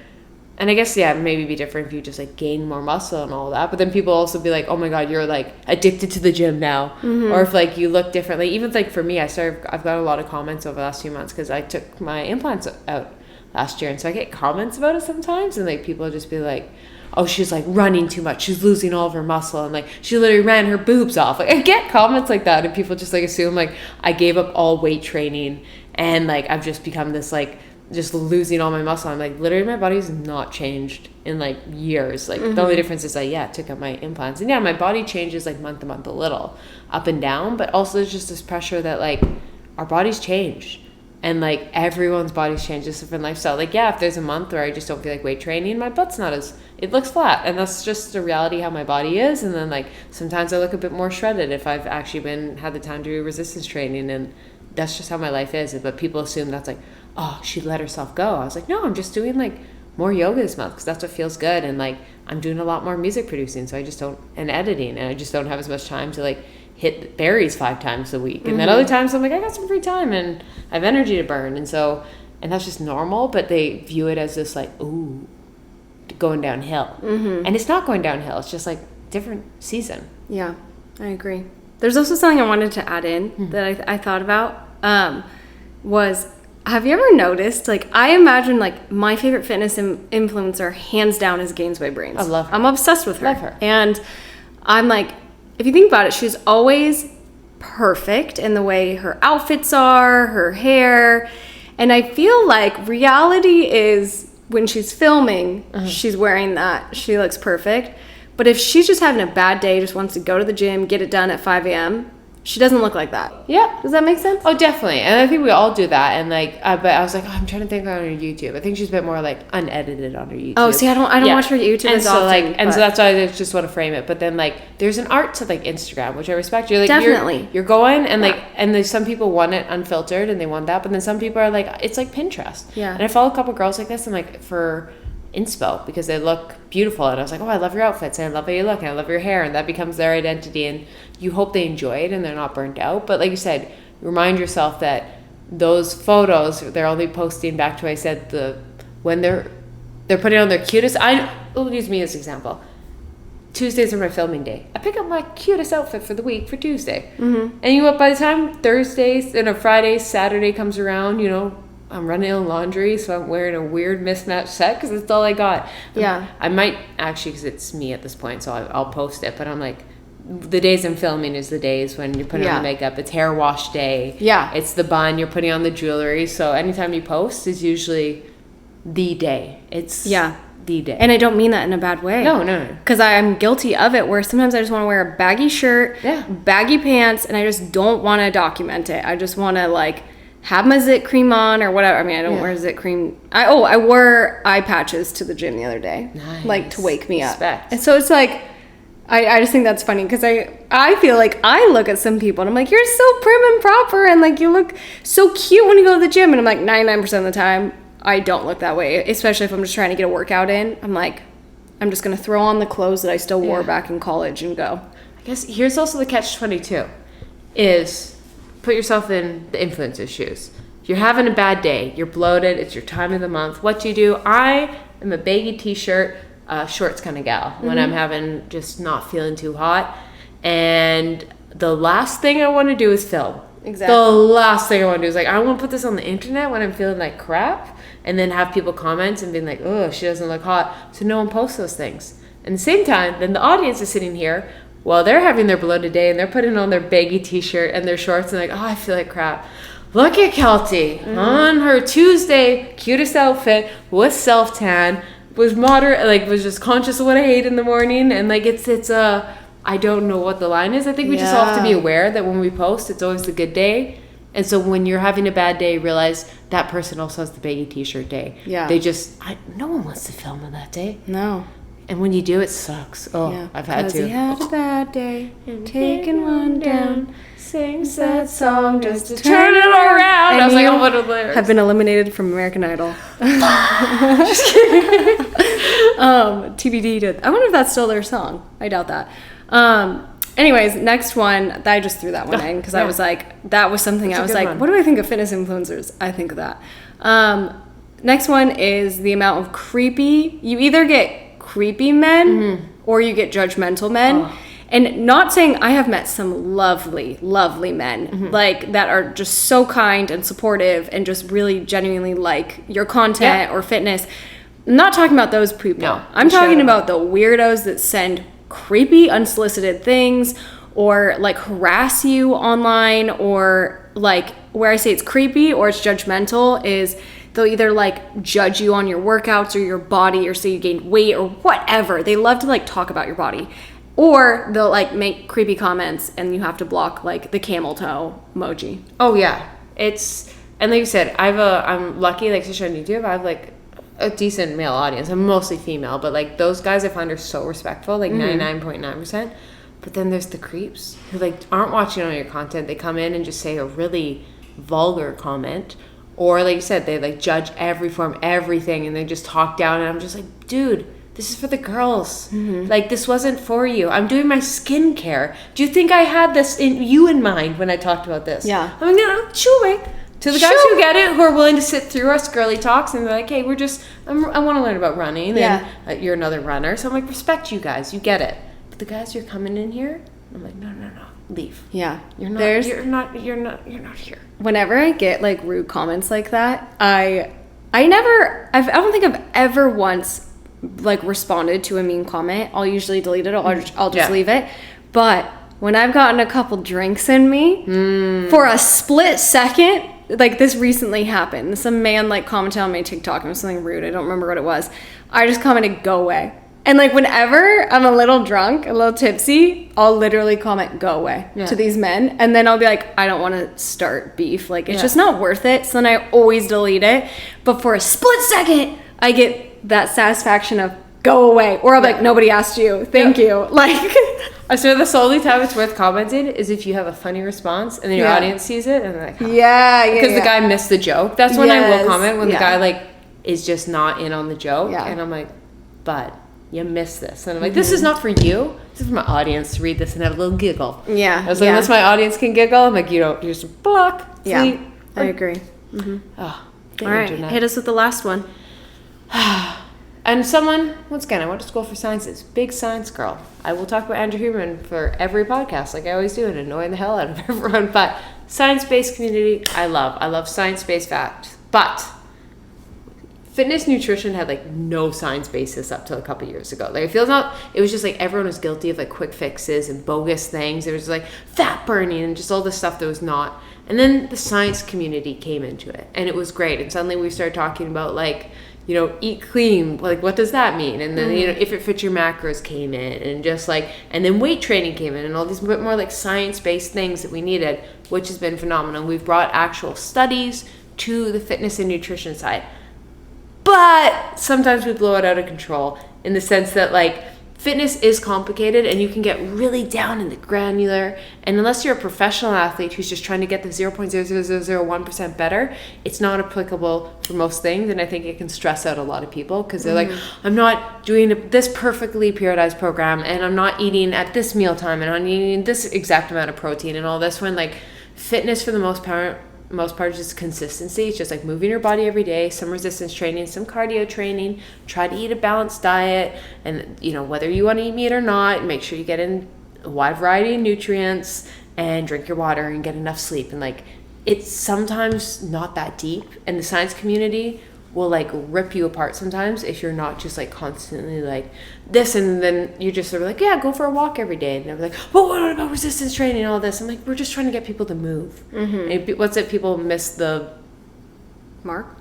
and I guess, yeah, maybe be different if you just like gain more muscle and all that, but then people also be like, oh my God, you're like addicted to the gym now. Or if like you look differently, even like for me, I've got a lot of comments over the last few months because I took my implants out last year, and so I get comments about it sometimes, and like people just be like, oh, she's like running too much, she's losing all of her muscle, and like she literally ran her boobs off. Like I get comments like that, and people just like assume like I gave up all weight training and like I've just become this like just losing all my muscle. I'm like, literally my body's not changed in like years. Like the only difference is I took out my implants, and my body changes like month to month a little up and down, but also there's just this pressure that like our bodies change. And like everyone's body's changed, just different lifestyle. Like, yeah, if there's a month where I just don't feel like weight training, my butt's not as, it looks flat. And that's just the reality how my body is. And then like sometimes I look a bit more shredded if I've actually had the time to do resistance training. And that's just how my life is. But people assume that's like, oh, she let herself go. I was like, no, I'm just doing like more yoga this month because that's what feels good. And like I'm doing a lot more music producing, so I just don't, and editing, and I just don't have as much time to like hit berries 5 times a week. And then other times I'm like, I got some free time and I have energy to burn. And so, and that's just normal, but they view it as this like, ooh, going downhill. And it's not going downhill. It's just like different season. Yeah, I agree. There's also something I wanted to add in that I thought about was, have you ever noticed, like, I imagine like my favorite fitness influencer hands down is Gainsway Brains. I love her. I'm obsessed with her. Love her. And I'm like, if you think about it, she's always perfect in the way her outfits are, her hair. And I feel like reality is when she's filming, she's wearing that. She looks perfect. But if she's just having a bad day, just wants to go to the gym, get it done at 5 a.m., she doesn't look like that. Yeah. Does that make sense? Oh, definitely. And I think we all do that. And like, but I was like, oh, I'm trying to think on her YouTube. I think she's a bit more like unedited on her YouTube. Oh, see, I don't watch her YouTube as often. And so that's why I just want to frame it. But then like, there's an art to like Instagram, which I respect. You're like, definitely. You're going and like, and there's some people want it unfiltered and they want that. But then some people are like, it's like Pinterest. Yeah. And I follow a couple girls like this, and like for inspo because they look beautiful, and I was like, oh, I love your outfits and I love how you look and I love your hair, and that becomes their identity, and you hope they enjoy it and they're not burnt out. But like you said, remind yourself that those photos, they're only posting back to what I said, when they're putting on their cutest. I'll use me as an example. Tuesdays are my filming day. I pick up my cutest outfit for the week for Tuesday, and you know what, by the time Thursdays and a Friday, Saturday comes around, I'm running on laundry, so I'm wearing a weird mismatched set because that's all I got. Yeah. I might actually, because it's me at this point, so I'll post it. But I'm like, the days I'm filming is the days when you're putting on the makeup. It's hair wash day. Yeah. It's the bun. You're putting on the jewelry. So anytime you post is usually the day. It's the day. And I don't mean that in a bad way. No. Because I'm guilty of it, where sometimes I just want to wear a baggy shirt, baggy pants, and I just don't want to document it. I just want to like have my zit cream on or whatever. I mean, I don't wear zit cream. I wore eye patches to the gym the other day, like to wake me up. Respect. And so it's like, I just think that's funny because I feel like I look at some people and I'm like, you're so prim and proper and like you look so cute when you go to the gym, and I'm like 99% of the time I don't look that way, especially if I'm just trying to get a workout in. I'm like, I'm just gonna throw on the clothes that I still wore back in college and go. I guess here's also the catch-22 is put yourself in the influencer's shoes. You're having a bad day. You're bloated. It's your time of the month. What do? I am a baggy t-shirt, shorts kind of gal when I'm having just not feeling too hot. And the last thing I want to do is film. Exactly. The last thing I want to do is like, I want to put this on the internet when I'm feeling like crap, and then have people comment and being like, oh, she doesn't look hot. So no one posts those things. And at the same time, then the audience is sitting here while they're having their bloated day and they're putting on their baggy t-shirt and their shorts and like, oh, I feel like crap. Look at Keltie on her Tuesday cutest outfit with self-tan, was moderate, like was just conscious of what I ate in the morning, and like it's I don't know what the line is. I think we just all have to be aware that when we post, it's always the good day And so when you're having a bad day, realize that person also has the baggy t-shirt day. Yeah. They just, no one wants to film on that day. No. And when you do, it sucks. Oh, yeah. I've had to. 'Cause he had a bad day, taking one down, sings that song just to turn it around. And I was like, oh, what are the lyrics? Have been eliminated from American Idol. Just kidding. TBD did. I wonder if that's still their song. I doubt that. Anyways, next one, I just threw that one in because I was like, that was something I was like, what do I think of fitness influencers? I think of that. Next one is the amount of creepy. You either get creepy men or you get judgmental men. And not saying, I have met some lovely, lovely men like that are just so kind and supportive and just really genuinely like your content or fitness. I'm not talking about those people. No, I'm talking about the weirdos that send creepy unsolicited things or like harass you online, or like where I say it's creepy or it's judgmental is they'll either like judge you on your workouts or your body or say you gained weight or whatever. They love to like talk about your body. Or they'll like make creepy comments and you have to block like the camel toe emoji. Oh yeah. And like you said, I'm lucky, like especially on YouTube, I have like a decent male audience. I'm mostly female, but like those guys I find are so respectful, like 99.9%. But then there's the creeps who like aren't watching all your content. They come in and just say a really vulgar comment. Or like you said, they like judge every form, everything, and they just talk down, and I'm just like, dude, this is for the girls. Like, this wasn't for you. I'm doing my skincare. Do you think I had this in mind when I talked about this? Yeah. I'm like, no, shoo away. To the guys who get it, who are willing to sit through us girly talks, and they're like, hey, I want to learn about running, and you're another runner. So I'm like, respect you guys. You get it. But the guys who are coming in here, I'm like, no, leave. Yeah. You're not here. Whenever I get like rude comments like that, I don't think I've ever once like responded to a mean comment. I'll usually delete it. I'll just leave it. But when I've gotten a couple drinks in me, for a split second, like this recently happened. Some man like commented on my TikTok and it was something rude. I don't remember what it was. I just commented, go away. And like whenever I'm a little drunk, a little tipsy, I'll literally comment, go away to these men. And then I'll be like, I don't want to start beef. Like it's just not worth it. So then I always delete it. But for a split second, I get that satisfaction of go away. Or I'm like, nobody asked you. Thank you. Like, I swear the only time it's worth commenting is if you have a funny response and then your audience sees it and they're like, oh. Because the guy missed the joke. That's when I will comment, when the guy like is just not in on the joke. And I'm like, bud, you missed this. And I'm like, this is not for you. This is for my audience to read this and have a little giggle. I was like, unless my audience can giggle, I'm like, you just block. Delete. I agree. Oh, all right, hit us with the last one. And someone, once again, I went to school for sciences. Big science girl. I will talk about Andrew Huberman for every podcast, like I always do, and annoying the hell out of everyone. But science-based community, I love. I love science-based facts. But fitness nutrition had like no science basis up till a couple years ago. Like it was just like everyone was guilty of like quick fixes and bogus things. There was like fat burning and just all this stuff that was not. And then the science community came into it, and it was great. And suddenly we started talking about like, eat clean, like what does that mean? And then, if it fits your macros came in, and just like, and then weight training came in, and all these bit more like science-based things that we needed, which has been phenomenal. We've brought actual studies to the fitness and nutrition side. But sometimes we blow it out of control in the sense that like fitness is complicated and you can get really down in the granular, and unless you're a professional athlete who's just trying to get the 0.00001% better, it's not applicable for most things. And I think it can stress out a lot of people because they're like, I'm not doing this perfectly periodized program, and I'm not eating at this mealtime, and I'm eating this exact amount of protein and all this, when like fitness for the most part is just consistency. It's just like moving your body every day, some resistance training, some cardio training, try to eat a balanced diet, and whether you want to eat meat or not, make sure you get in a wide variety of nutrients and drink your water and get enough sleep. And like it's sometimes not that deep, and the science community will like rip you apart sometimes if you're not just like constantly like this, and then you just sort of like, go for a walk every day, and they're like, well, what about resistance training and all this? I'm like, we're just trying to get people to move. And what's it, people miss the mark,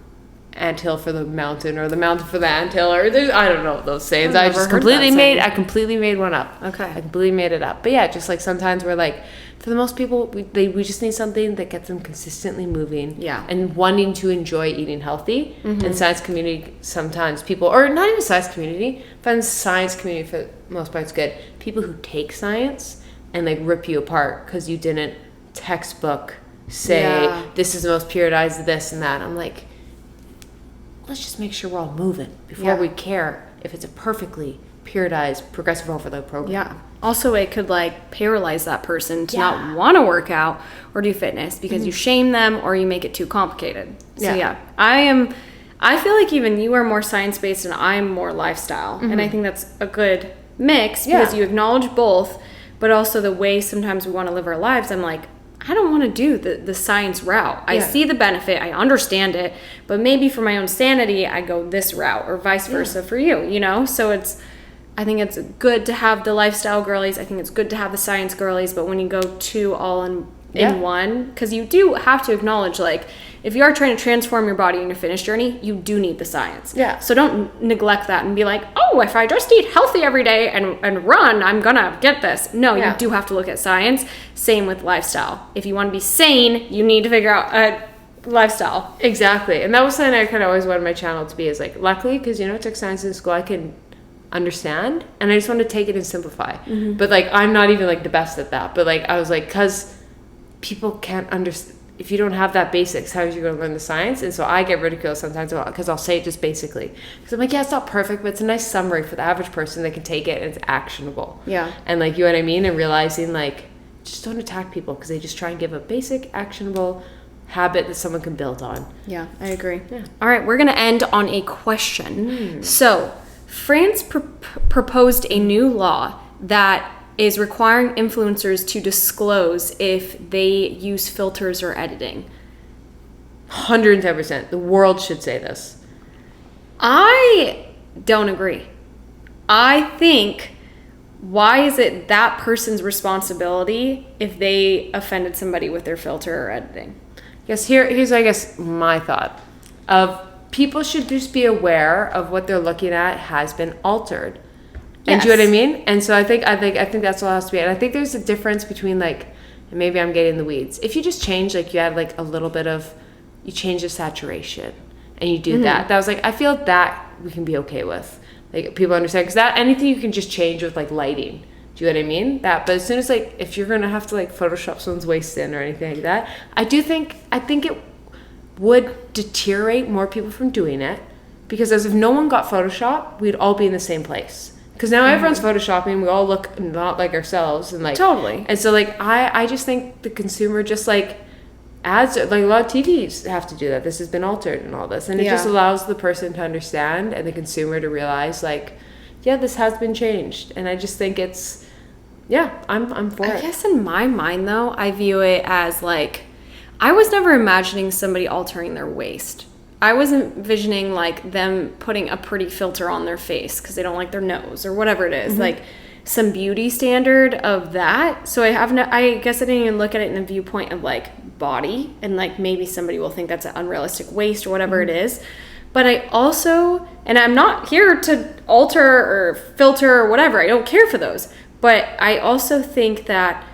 anthill for the mountain or the mountain for the anthill, or I don't know those sayings. I completely made one up. Okay. I completely made it up. But yeah, just like sometimes we're like, for the most people, we just need something that gets them consistently moving. Yeah. And wanting to enjoy eating healthy. And science community, sometimes people, or not even science community, but science community for the most part is good. People who take science and like rip you apart because you didn't textbook say this is the most periodized this and that. I'm like, let's just make sure we're all moving before we care if it's a perfectly periodized progressive overload program. Yeah. Also, it could like paralyze that person to not want to work out or do fitness because you shame them or you make it too complicated. So I feel like even you are more science-based and I'm more lifestyle. And I think that's a good mix because you acknowledge both, but also the way sometimes we want to live our lives. I'm like, I don't want to do the science route. I see the benefit. I understand it. But maybe for my own sanity, I go this route or vice versa for you, you know? So I think it's good to have the lifestyle girlies. I think it's good to have the science girlies. But when you go two all in one, because you do have to acknowledge, like, if you are trying to transform your body in your fitness journey, you do need the science. Yeah. So don't neglect that and be like, oh, if I just eat healthy every day and run, I'm going to get this. No, you do have to look at science. Same with lifestyle. If you want to be sane, you need to figure out a lifestyle. Exactly. And that was something I kind of always wanted my channel to be, is like, luckily, because, you know, I took science in school, I can understand, and I just want to take it and simplify. But like, I'm not even like the best at that. But like, I was like, because people can't understand. If you don't have that basics, how are you going to learn the science? And so I get ridiculed sometimes because I'll say it just basically. Because I'm like, yeah, it's not perfect, but it's a nice summary for the average person that can take it and it's actionable. Yeah. And like, you know what I mean? And realizing like, just don't attack people because they just try and give a basic, actionable habit that someone can build on. Yeah, I agree. Yeah. All right, we're going to end on a question. So, France proposed a new law that is requiring influencers to disclose if they use filters or editing. 110%. The world should say this. I don't agree. I think, why is it that person's responsibility if they offended somebody with their filter or editing? Yes, here's I guess my thought of people should just be aware of what they're looking at has been altered. And do you know what I mean? And so I think that's what it has to be. And I think there's a difference between like, and maybe I'm getting in the weeds. If you just change, like you add like a little bit of, you change the saturation and you do that. That was like, I feel that we can be okay with. Like people understand, because that anything you can just change with like lighting. Do you know what I mean? That, but as soon as like, if you're going to have to like Photoshop someone's waist in or anything like that, I think it would deteriorate more people from doing it, because as if no one got Photoshop, we'd all be in the same place. Because now everyone's photoshopping, we all look not like ourselves, and like totally. And so like I just think the consumer just like ads, like a lot of TVs have to do that. This has been altered and all this, and it just allows the person to understand and the consumer to realize like, yeah, this has been changed. And I just think it's, I'm for it. I guess in my mind though, I view it as like, I was never imagining somebody altering their waist. I was envisioning like them putting a pretty filter on their face because they don't like their nose or whatever it is, like some beauty standard of that. So I guess I didn't even look at it in the viewpoint of like body and like maybe somebody will think that's an unrealistic waist or whatever it is. But I also, and I'm not here to alter or filter or whatever, I don't care for those. But I also think that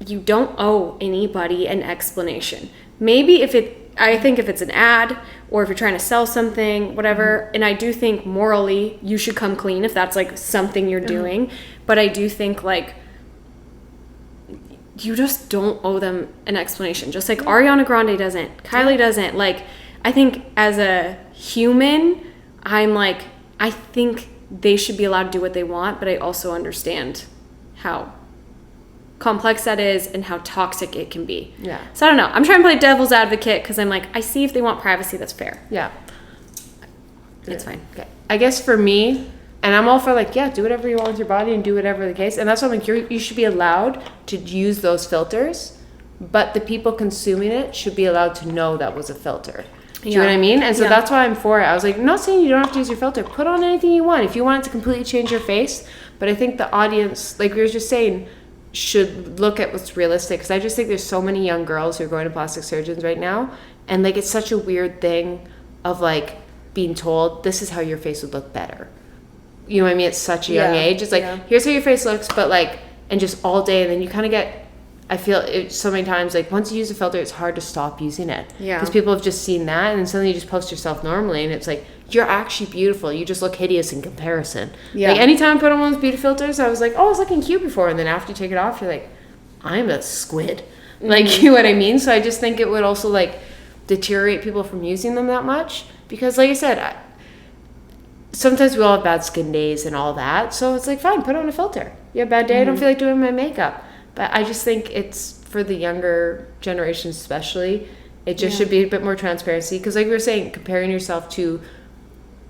you don't owe anybody an explanation. Maybe I think if it's an ad or if you're trying to sell something, whatever, and I do think morally you should come clean if that's like something you're doing, but I do think like you just don't owe them an explanation. Just like Ariana Grande doesn't, Kylie doesn't. Like, I think as a human, I'm like, I think they should be allowed to do what they want, but I also understand how complex that is and how toxic it can be. Yeah. So I don't know. I'm trying to play devil's advocate because I'm like, I see if they want privacy, that's fair. Yeah. It's fine. Okay. I guess for me, and I'm all for like, do whatever you want with your body and do whatever the case. And that's what I'm like, you should be allowed to use those filters, but the people consuming it should be allowed to know that was a filter. Do you know what I mean? And so that's why I'm for it. I was like, I'm not saying you don't have to use your filter. Put on anything you want. If you want it to completely change your face. But I think the audience, like we were just saying, should look at what's realistic, because I just think there's so many young girls who are going to plastic surgeons right now, and like it's such a weird thing of like being told this is how your face would look better. You know what I mean? At such a young age. It's like, here's how your face looks, but like, and just all day. And then you kind of get, I feel it so many times, like once you use a filter, it's hard to stop using it. Yeah. Because people have just seen that, and then suddenly you just post yourself normally, and it's like, you're actually beautiful. You just look hideous in comparison. Yeah. Like anytime I put on one of those beauty filters, I was like, oh, I was looking cute before. And then after you take it off, you're like, I'm a squid. Like, you know what I mean? So I just think it would also like deteriorate people from using them that much. Because like I said, sometimes we all have bad skin days and all that. So it's like, fine, put on a filter. You have a bad day, I don't feel like doing my makeup. But I just think it's for the younger generation especially, it just should be a bit more transparency. Because like we were saying, comparing yourself to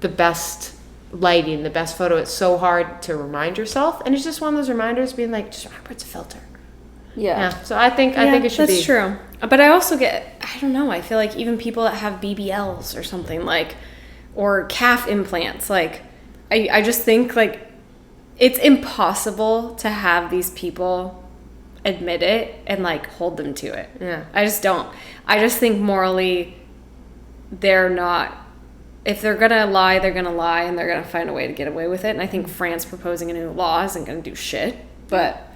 the best lighting, the best photo, it's so hard to remind yourself. And it's just one of those reminders being like, just remember it's a filter. Yeah. So I think it should be. That's true. But I also I don't know, I feel like even people that have BBLs or something like, or calf implants, like, I just think like it's impossible to have these people admit it and like hold them to it. Yeah. I just don't. I just think morally they're not, if they're gonna lie, they're gonna lie, and they're gonna find a way to get away with it. And I think France proposing a new law isn't gonna do shit. But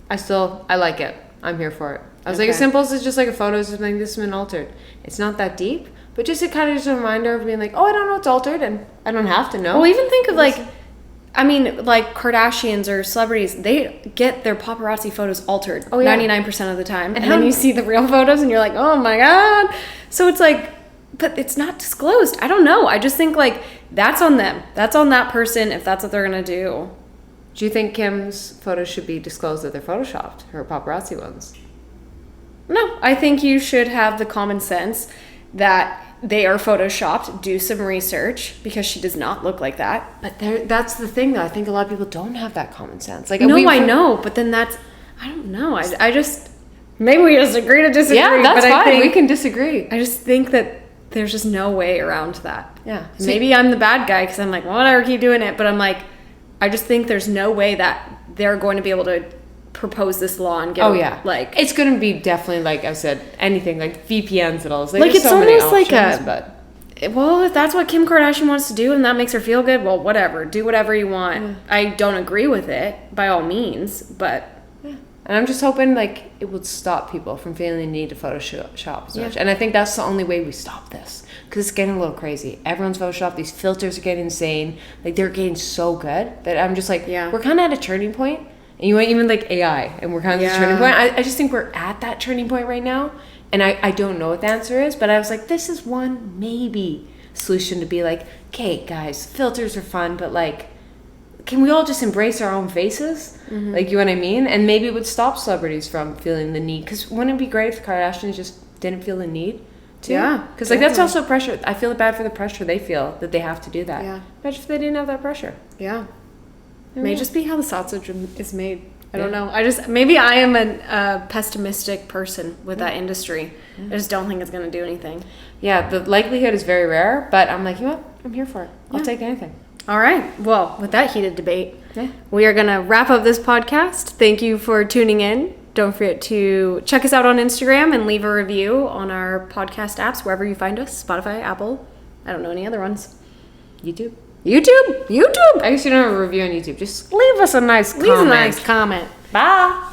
I like it. I'm here for it. I was like, as simple as it's just like a photo of something this has been altered. It's not that deep, but just just a reminder of being like, oh, I don't know it's altered, and I don't have to know. Well, even think of like, I mean, like Kardashians or celebrities, they get their paparazzi photos altered 99% of the time. And then you see the real photos and you're like, oh my God. So it's like, but it's not disclosed. I don't know. I just think like that's on them. That's on that person if that's what they're going to do. Do you think Kim's photos should be disclosed that they're photoshopped, her paparazzi ones? No, I think you should have the common sense that they are photoshopped. Do some research, because she does not look like that. But that's the thing, though. I think a lot of people don't have that common sense. Like, no, I know, but then I don't know. I just, maybe we just agree to disagree. Yeah, that's fine. We can disagree. I just think that there's just no way around that. Yeah. So maybe I'm the bad guy because I'm like, well, whatever, keep doing it. But I'm like, I just think there's no way that they're going to be able to propose this law and get like, it's going to be definitely, like I said, anything like VPNs and all this. Like it's so almost like well, if that's what Kim Kardashian wants to do and that makes her feel good, well, whatever, do whatever you want. I don't agree with it by all means, but and I'm just hoping like it would stop people from feeling the need to Photoshop as much. And I think that's the only way we stop this, because it's getting a little crazy. Everyone's Photoshop. These filters are getting insane. Like they're getting so good that I'm just like, we're kind of at a turning point. And you want even like AI, and we're kind of at this turning point. I just think we're at that turning point right now. And I don't know what the answer is, but I was like, this is one maybe solution to be like, okay, guys, filters are fun, but like, can we all just embrace our own faces? Mm-hmm. Like, you know what I mean? And maybe it would stop celebrities from feeling the need. Because wouldn't it be great if the Kardashians just didn't feel the need to? Yeah. Because like that's also pressure. I feel bad for the pressure they feel that they have to do that. Yeah. Imagine if they didn't have that pressure. Yeah. It may just be how the sausage is made. I don't know. Maybe I am a pessimistic person with that industry. I just don't think it's going to do anything. Yeah, the likelihood is very rare, but I'm like, you know what? I'm here for it. I'll take anything. All right. Well, with that heated debate, we are going to wrap up this podcast. Thank you for tuning in. Don't forget to check us out on Instagram and leave a review on our podcast apps, wherever you find us. Spotify, Apple. I don't know any other ones. YouTube. I guess you don't have a review on YouTube. Just leave us a nice comment. Bye.